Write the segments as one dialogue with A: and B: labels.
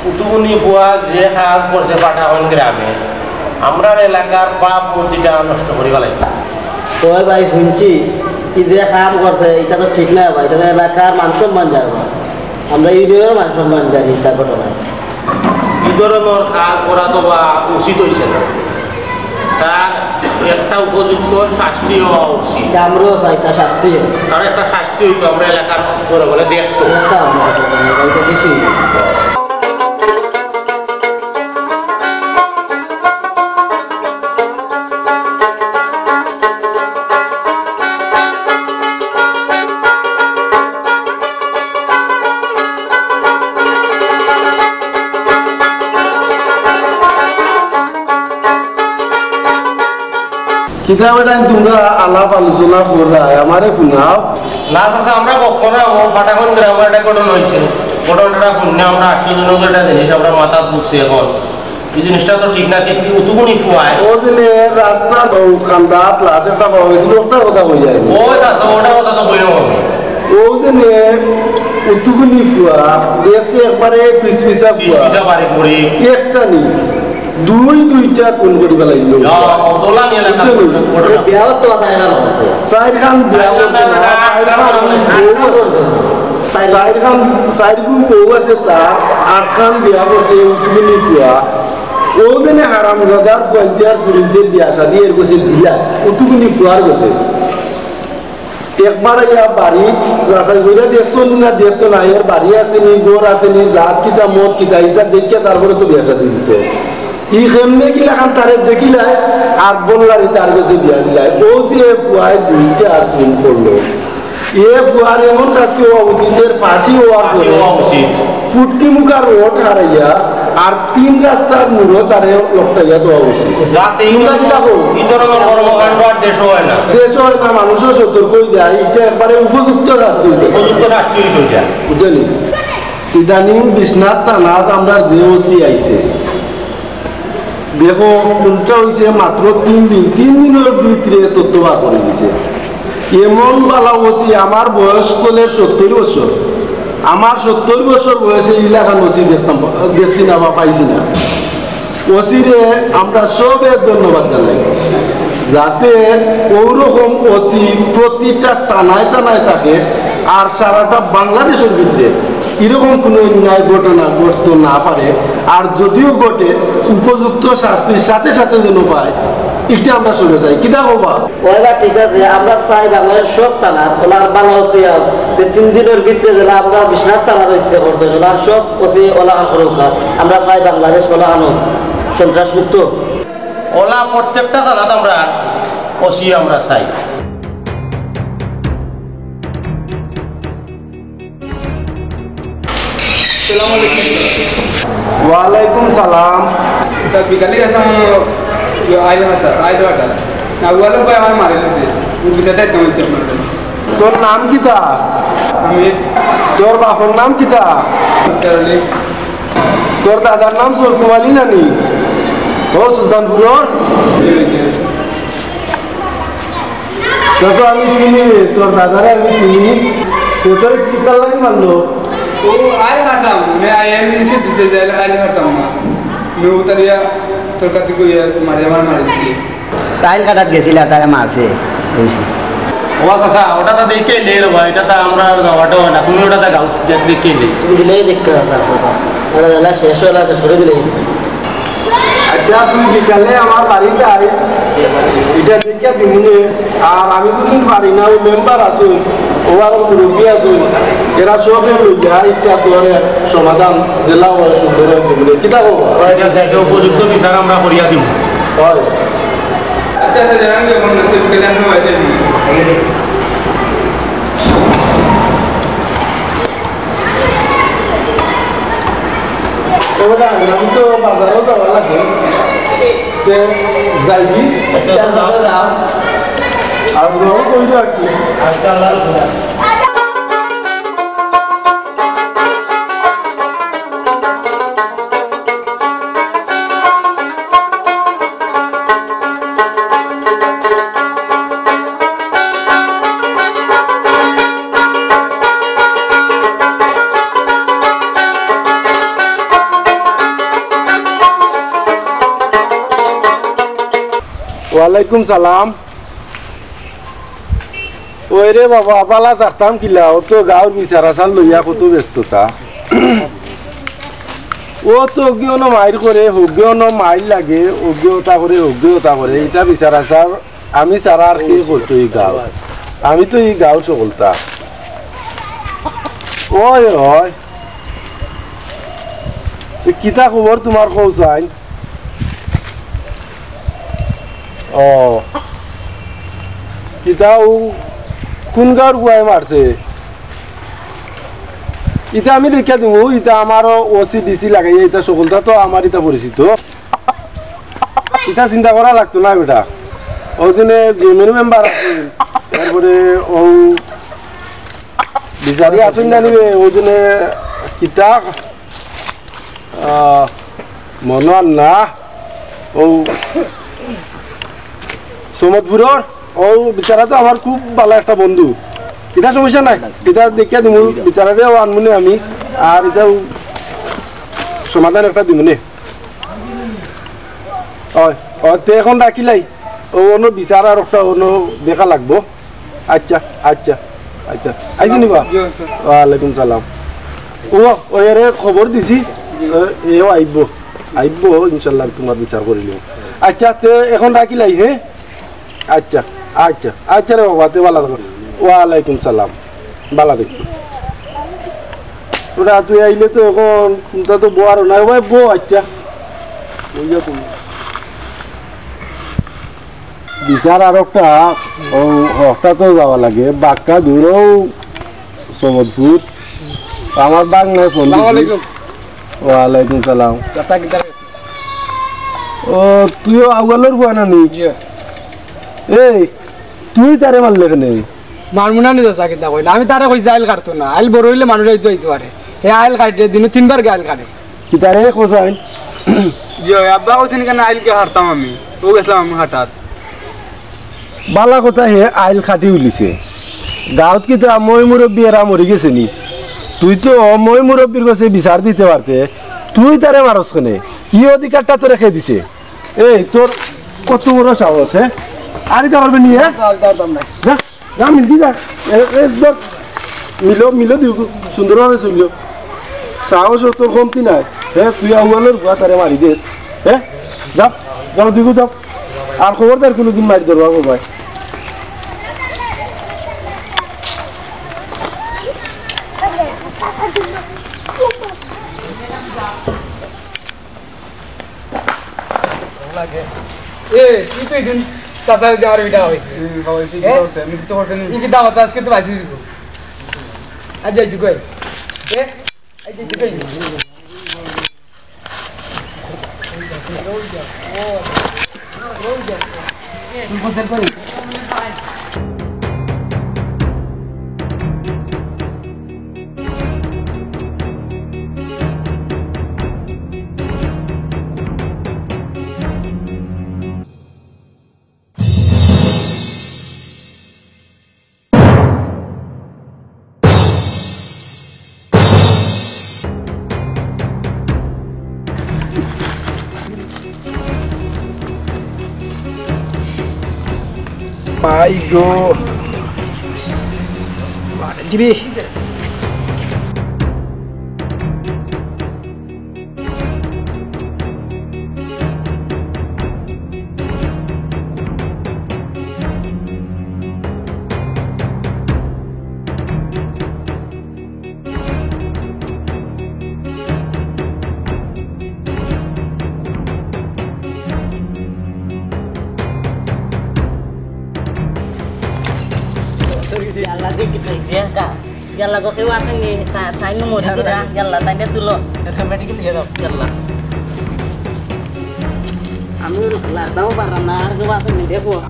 A: উতুগুনি ফুয়া যে কাজ করছে পাঠাগন গ্রামে আমরা এলাকার বাপ মূর্তিটা নষ্ট করে ফেলাইতাম।
B: ওই ভাই শুনছি কি যে কাম করছে এটা তো ঠিক না ভাই, এটা এলাকার মান সম্মান যাবে, আমরা ইউনিয়নের মান সম্মান জানি তার ঘটনায়।
A: এই ধরনের কাজ করা তো বা উচিত হয়েছে না, তার একটা উপযুক্ত শাস্তি হওয়া উচিত।
B: আমরাও চাই তার শাস্তি,
A: তার একটা শাস্তি হইতো আমরা এলাকার জনগণে দেখতো।
B: বেশি
C: কিতাব তোমরা আলাপ আলোচনা করায় আমারে শুনাও
A: না। চাচা আমরা কখনো ফাটাখন গ্রামের একটা ঘটনা হয়েছে, ঘটনাটা শুনে আমরা আশ্চর্যজনক একটা জিনিস আমরা মাথা ঢুকছি। এখন এই জিনিসটা তো ঠিক না, ঠিক উতুগুনি ফুয়ায়
C: ওদিনে রাস্তা কান্দাত লাশ একটা পাওয়া গেছিল, ওটার কথা বই যায়
A: ও চাচা, ওটার কথা তো বই না।
C: ওদিনে উতুগুনি ফুয়া দেখতে একবারে পিসপিসা ফুয়া
A: বাড়ি পড়ি
C: একটা নি দুইটা কোন করি ফেলাইল।
B: বিয়াও তো
C: সাইড খান সাইড গুণ বউ আছে তার 8 খান বিয়া করছে উঠগুলি ফুয়া। ওদিনে হারামজাদার পঞ্চায়েত পুরিতে বিয়া শাদি এর গেছে বিয়া উঠগুলি ফুয়ার গেছে। একবার ইয়া বাড়ি যাচাই করে দেখতো না দেখতো না এর বাড়ি আসেনি গোর আসেনি জাত কিতা মদ কিতা ইটা দেখে তারপরে তো বিয়া শাদি দিত। ই কেমনে কিলা খান তারে দেখিলাই আর বললারি তার কাছে বিয়া দিলাই। ও যে ফুয়ায় দুইটা আর গুণ করলো, এ ফুয়ার এমন শাস্তি হওয়া উচিত, এর ফাঁসি হওয়া উচিত। ফুটকি মুখার রোড হারাইয়া আর 3 রাস্তার মুড়ো তারে লকটাইয়া দেওয়া উচিত। দেশ হয় না, মানুষও সতর্ক হয়ে যায়। এটা একবারে উপযুক্ত শাস্তি বুঝলি। ইদানিং বিশ্বনাথ থানাত আমরা যে ওসি আইছে দেখো কোনটা হয়েছে মাত্র 3 দিনের ভিতরে তথ্য বার করে দিছে। এমন বালা ওসি আমার বয়স চলে 70 বছর, আমার 70 বছর বয়সে এলাকার ওসি দেখছি না বা পাইছি না। ওসিরে আমরা সবের ধন্যবাদ জানাই, যাতে ওরকম ওসি প্রতিটা টানায় টানায় থাকে আর সারাটা বাংলাদেশের ভিতরে এরকম কোনো অন্যায় ঘটনা ঘটতে না পারে। আর যদিও ঘটে উপযুক্ত শাস্তির সাথে সাথে যেন পায়, এটা আমরা শুনে চাই। কিনা হবা
B: ওইবার ঠিক আছে, আমরা চাই বাংলাদেশ সব টানা ওনার বাংলা ওসি 3 দিনের ভিতরে যারা আমরা বিশ্বনাথ টানা রয়েছে করতে ওনার সব ওসি ওলাহান করুক। আমরা চাই বাংলাদেশ ওলাহানো সন্ত্রাস মুক্ত
A: ওলা প্রত্যেকটা থানাত আমরা ওসি আমরা চাই।
C: ওয়ালাইকুম সালাম।
D: বিকালে গেছে আইডাটা না ওয়ালো ভাই আমার মারে দিছে বিকালে একদম চেক করতে।
C: তোর নাম কি তা?
D: আমি।
C: তোর বাপর নাম কি তা? তোর দাদার নাম সরকুমালি নানি? ও সুলতানপুর। তোকে আমি চিনি, তোর দাদারে আমি চিনি। তোর কি কাল লাগে মানলো?
D: ও আই হাঁটাম मैं आई एम से दूसरे जाए आई हाঁটাম না मैं उतरिया তোর কাছে কইয়া মারে আমার মারে দিছি।
B: টাইল কাটাত গেছিল তারে মারছে বুঝছি।
A: ও চাচা ওটা তো দেখে লে রে ভাই, এটা তো আমরা যাওয়াটা না, তুমি ওটা তো গাও দেখে লে।
B: তুমি দিলেই দেখতে কথা ওটা দিলা শেষ হলো, শেষ করে দিলেই।
C: আচ্ছা তুই বিকালে আমার বাড়িতে আইস, এটা দেখে দিমুনে। আর আমি যদি পারি না, ওই মেম্বার আসুন ও আর মুরব্বী আসুন, এরা সবে লইয়া এটা তোর সমাধান জেলা সুন্দর দিমুনে। কিতা করবো
A: উপযুক্ত বিচার আমরা করিয়া দিব।
C: হয়
D: আচ্ছা জানাঙ্গে মন না তুই বিকালে আমি আইতে দিই।
C: আমি তো বাজারও যাওয়া লাগে যাইবি আর গ্রহণ করি আর কি। ওয়ালাইকুম সালাম। ওই রে বাবা পালা থাকতাম কিলা, ও তো গাঁর বিচার আসার লইয়া কত ব্যস্ততা। ও তো অজ্ঞান মাইর করে, অজ্ঞান মাইর লাগে, অজ্ঞতা করে, অজ্ঞতা করে, এটা বিচার আসার আমি ছাড়া আর কে করতো এই গাঁও? আমি তো এই গাঁও সকলতা। ওই হয় কিতা খবর তোমার কৌ চাই? ও কিতা ও কোন গাঁর গুয়ায় মারছে? ইটা আমি দেখিয়া দিব, ইটা আমারও ওসি ডিসি লাগাই, এটা সকলটা তো আমার ইটা পরিচিত। ইটা চিন্তা করা লাগতো না বেটা। ওই দিনে জমির মেম্বার আছে, তারপরে ও বিচারি আসুন জানিবে, ওই দিনে কিতা মনে না ও সমদপুরের ও বিচারা তো আমার খুব ভালো একটা বন্ধু। এটা সমস্যা নাই, এটা দেখিয়া দিব, বিচারারেও আনমুনে আমি, আর এটাও সমাধান একটা দিমুনে। তে এখন ডাকিলাই ও অন্য বিচার আর একটা অন্য দেখা লাগবো। আচ্ছা আচ্ছা আচ্ছা আইছি নিবা। ওয়ালাইকুম সালাম। ও ওরে খবর দিছি, এও আইব আইব ইনশাল্লাহ, তোমার বিচার করিল। আচ্ছা তে এখন ডাকিলাই। হ্যাঁ আচ্ছা আচ্ছা আচ্ছা রে বাবা, তে ভালো থাকো। ওয়ালাইকুম সালাম, ভালো দেখি। ওটা তুই আইলে তো এখন তা তো বোয়ারও নাই ভাই, বো। আচ্ছা বুঝা তুমি বিচার আর একটা হকটা তো যাওয়া লাগে, বাক্কা দূরও সমদপুর। আমার বাঘ নাই ফোন। ওয়ালাইকুম সালাম। ও তুইও আউগালোর গুয়া না নি? এই তুই তারে মারলে কেনে?
E: মারমুনা নিজ চাকিদা কইলা, আমি তারে কইছি আইল কাটতো না, আইল বড় হইলে মানুষ আইতো আইতো পারে। হে আইল কাটে দিন 3 বার আইল কাটে।
C: কি তারে কোসাই?
D: জিও আব্বা কইছেন কেন আইল কে হারতাম আমি, ও গেছলাম আমি হাঁটাত।
C: বালা কথা, হে আইল খাটি উলিছে গাঁৱত। কি তো মই মুরব্বী এরা মরি গেছে নি? তুই তো মই মুরব্বীর কাছে বিচার দিতে পারতে, তুই তারে মারস কেনে? ই অধিকারটা তো রেখে দিছে। এই তোর কত বড় সাহস? হ্যাঁ আর এটা করবে নি? হ্যাঁ যা যা মিলতি যা, মিলো মিলো দিও, সুন্দরভাবে চলিল। সাহস তোর কমতি নাই। হ্যাঁ তুই আউয়ালের গুয়া তারে মারি দিস। হ্যাঁ যাও যাও দিগু যাও, আর খবরদার কোনোদিন মারি ধরবা ভাই।
E: এ তুই তো এদিন চাচার দেওয়ার ভিটা হয়েছে,
D: আমি তো করতে নি
E: কি দাওয়াত আজকে তো বাসি দিব। আজ যাই তুই কই এ আজ যাই তুই কই তুই বসে কই?
C: মাই গো
E: GB
B: Yalla dia kita dia kak. Yalla kau kewa kan ni, saya nu mau dikira. Yalla tanya dulu.
E: Medical দিয়ে দাও।
B: Yalla. Ami lah tahu para nar kewa kan ni dia kok.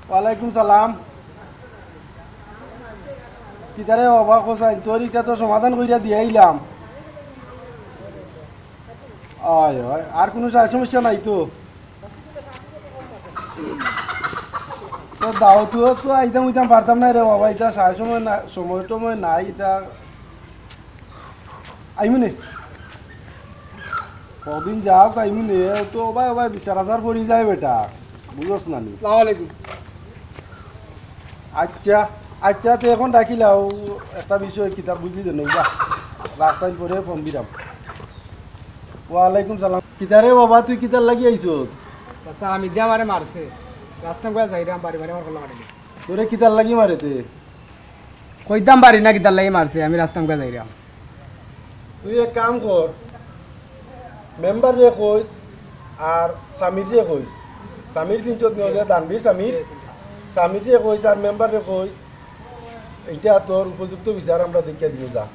C: ওয়ালাইকুম সালাম। কি তারে অবাক হোসাইন, তোর এটা তো সমাধান কইরা দিয়াইলাম। আয় আয় আর কোনো সমস্যা নাই তো? তো দাওয়াত তো আইতাম উইতাম পারতাম না রে বাবা, এটা সারা সময় না, সময় টময় নাই, এটা আইমুনে কদিন যাও আইমুনে তো ওবাই ওবাই বিচার আচার পড়ি যায় বেটা, বুঝোস না নি?
E: আসসালামু আলাইকুম।
C: আচ্ছা আচ্ছা, তো এখন ডাকিলাও একটা বিষয় কিতাব বুঝলি দেন যা রাস্তায় পরে ফোন দিলাম। ওয়ালাইকুম সালাম। কিতারে বাবা তুই কিতার লাগি আইছ?
E: চাচা আমি দিয়ে আমারে মারছে, রাস্তা করে যাইরাম বাড়ি বাড়ি আমার খোলা মারি দিছে।
C: তোরে কিতার লাগি মারেতে?
E: কইতাম বাড়ি না কিতার লাগি মারছে, আমি রাস্তা করে যাইরাম।
C: তুই এক কাম কর, মেম্বার রে কইস আর সামির রে কইস, সামির চিনচত নহলে দানবীর সামির, সামির রে কইস আর মেম্বার রে কইস, এইটা তোর উপযুক্ত বিচার আমরা দেখিয়ে দিব যা।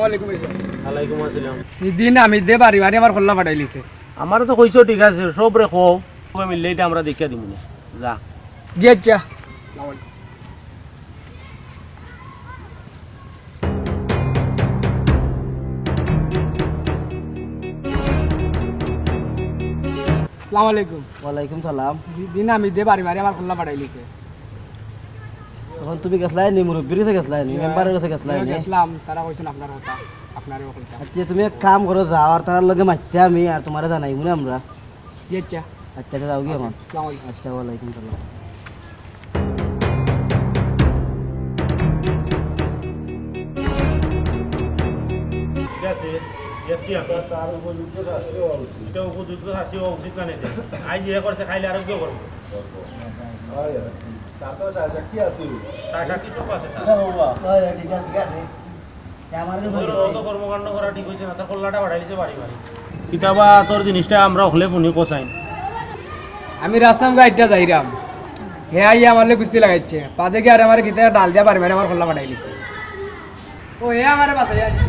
A: ওয়ালাইকুম আসসালাম।
E: দিন আমি দে বাড়ি বাড়ি আমার খোলা পাঠাই লিছে।
A: আমারও তো কইছো ঠিক আছে, সব রে কও, সবাই মিললে এটা আমরা দেখিয়া দিব না যা।
E: জি আচ্ছা। আসসালামু আলাইকুম।
B: ওয়ালাইকুম সালাম।
E: দিন আমি দে বাড়ি বাড়ি আমার খোলা পাঠাই লিছে।
B: তখন তুমি গেছলাই নি, মুরব্বীর কাছে গেছলাই নি, মেম্বারের কাছে গেছলাই নি?
E: গেছিলাম, তারা কইছেন আপনার কথা, আপনারও কইতাম।
B: আচ্ছা তুমি এক কাম করো, যাও আর তার লগে মারতে আমি আর তোমারে জানাই মনে আমরা।
E: জি আচ্ছা।
B: আচ্ছা যাও কি এখন?
E: আসসালামু আলাইকুম।
B: আচ্ছা ওয়ালাইকুম সালাম।
A: ঠিক আছে, ইয়াসি আপনার
C: তার উপযুক্ত শাস্তি হওয়া উচিত।
A: এটা উপযুক্ত শাস্তি হওয়া উচিত না নেই। আজ যে করছে খাইলে আরো কি করবো?
C: হয়, তার তো সাক্ষী আছে।
A: টাকা কি সব আছে তার?
B: ঠিক আছে ঠিক আছে। আমার
A: তোর অত কর্মকাণ্ড করা ঠিক হয়েছে না, তার কল্লাটা বাড়াই দিতে বাড়ি বাড়ি। কিতাবা তোর জিনিসটা আমরা হলে ফোনে কোসাই।
E: আমি রাস্তাম গাইডটা যাইরাম, হে আই আমার কুস্তি লাগাইছে, পা দেখে আর আমার কিতা ডাল দিয়া বাড়ি বাড়ি আমার খোলা পাঠাই লিছে। ও হে আমারে বাঁচাই যাচ্ছে।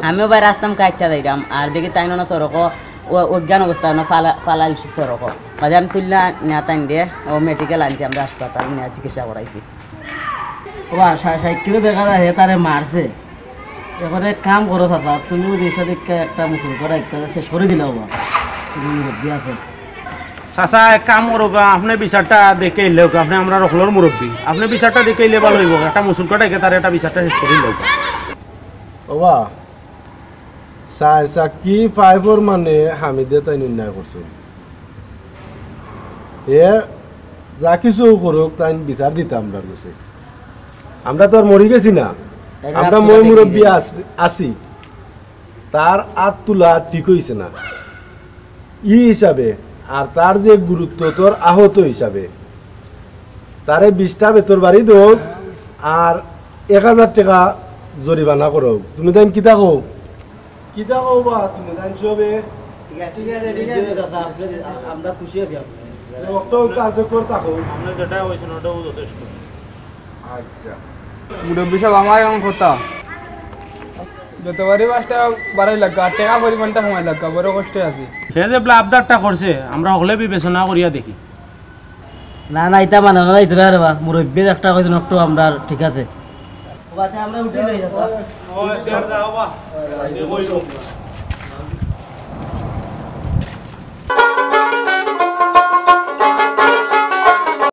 F: আমিও ভাই রাস্তাম কাটটা যাইরাম আর দেখি তাই না সড়ক অজ্ঞান অবস্থা না ফালা সড়ক মাঝে আমি তুললা নেওয়া তাই দিয়ে ও মেডিকেল আনছি, আমরা হাসপাতাল নেওয়া চিকিৎসা করাইছি।
B: ওবা সাইকেলে দেখা যায় হে তারে মারছে। এখন এক কাম করো চাচা, তুমি ওই জিনিসটা দেখে একটা মুসল করে শেষ করে দিলে বাবা, তুমি মুরব্বী আছে।
A: চাচা এক কাম করুক, আপনি বিচারটা দেখে এলে আপনি আমরা রখলোর মুরব্বী, আপনি বিচারটা দেখে এলে ভালো হইব। একটা মুসুলকা ডেকে তার একটা বিচারটা শেষ করে লোক।
C: ওবা সাক্ষী ফাইভর মানে হামিদে তাই নির্ণয় করছে, এ যা কিছু করুক তাই বিচার দিতে আমরা কাছে। আমরা তো আর মরি গেছি না, আমরা মই মুরব্বী আছি, তার আত তোলা ঠিক হয়েছে না ই হিসাবে, আর তার যে গুরুত্ব তোর আহত হিসাবে তারে 20টা বেতর বাড়ি দোক আর 1000 টাকা জরিমানা করো। তুমি তাই কিতা কও? কিতা কও বা তুমি তাই সবে?
B: ঠিক আছে ঠিক আছে ঠিক আছে দাদা, আমরা খুশি আছি।
C: রক্ত কার্যকর থাকো।
A: আমরা যেটা হয়েছে ওটাও যথেষ্ট।
C: আচ্ছা
D: মুরব্বী সব আমার এমন করতাম যতবারই বাসটা বাড়াই লাগা আর টাকা পরিমাণটা সময় লাগা, বড় কষ্টে আছি।
A: সে যে আবদারটা করছে আমরা হলে বিবেচনা করিয়া দেখি।
B: না না এটা মানে না যাইতে রে বা মুরব্বী একটা কইছ একটু আমরা ঠিক আছে। ওবা আমরা উঠে যাই দাদা।
A: ও যাও বা